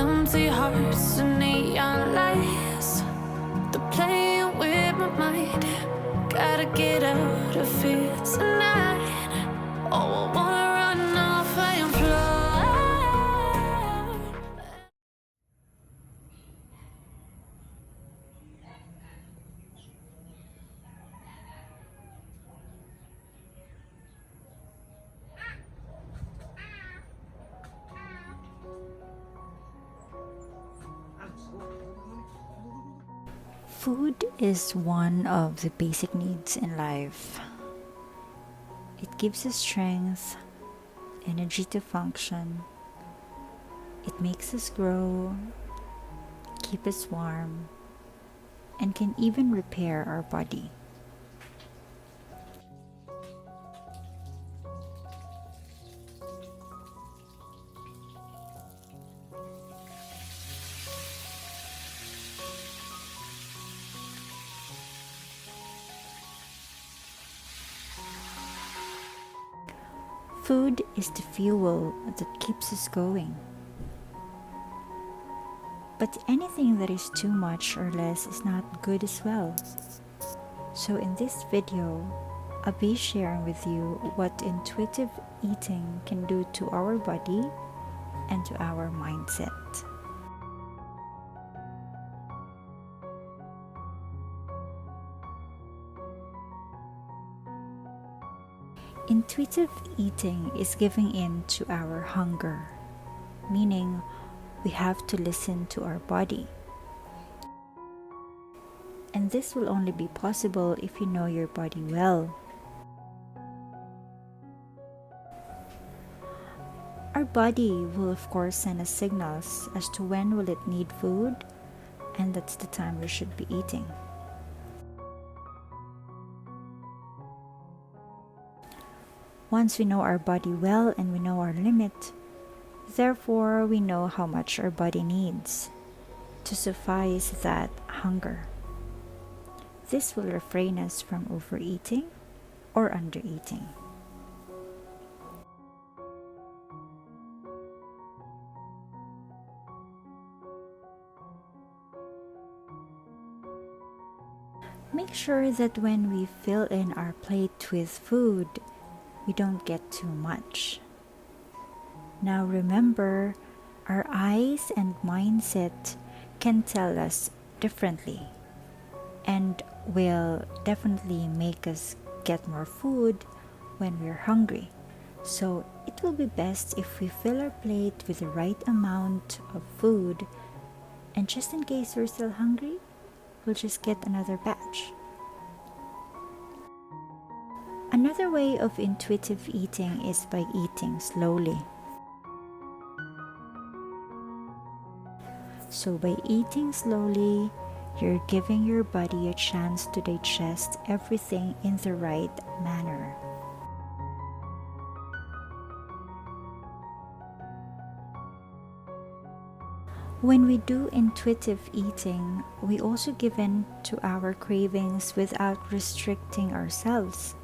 empty hearts and neon lights. They're playing with my mind. Gotta get out of here tonight. Oh, I wanna run off and fly. Food is one of the basic needs in life. It gives us strength, energy to function. It makes us grow, keep us warm, and can even repair our body. Food is the fuel that keeps us going. But anything that is too much or less is not good as well. So in this video, I'll be sharing with you what intuitive eating can do to our body and to our mindset. Intuitive eating is giving in to our hunger, meaning we have to listen to our body. And this will only be possible if you know your body well. Our body will of course send us signals as to when will it need food, and that's the time we should be eating. Once we know our body well and we know our limit, therefore we know how much our body needs to suffice that hunger. This will refrain us from overeating or undereating. Make sure that when we fill in our plate with food, we don't get too much. Now remember, our eyes and mindset can tell us differently and will definitely make us get more food when we're hungry. So it will be best if we fill our plate with the right amount of food, and just in case we're still hungry, we'll just get another batch. Another way of intuitive eating is by eating slowly. So by eating slowly, you're giving your body a chance to digest everything in the right manner. When we do intuitive eating, we also give in to our cravings without restricting ourselves.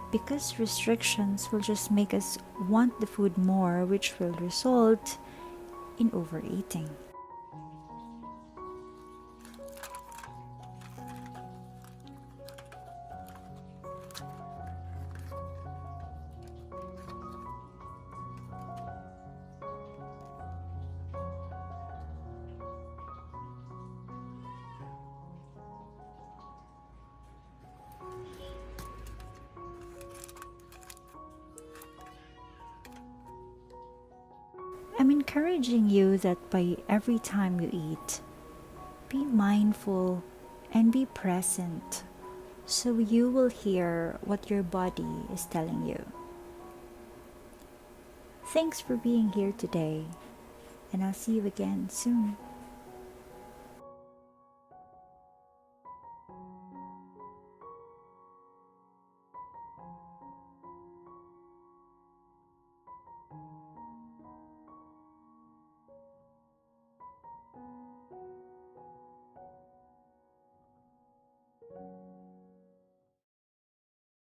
Because restrictions will just make us want the food more, which will result in overeating. I'm encouraging you that by every time you eat, be mindful and be present so you will hear what your body is telling you. Thanks for being here today, and I'll see you again soon.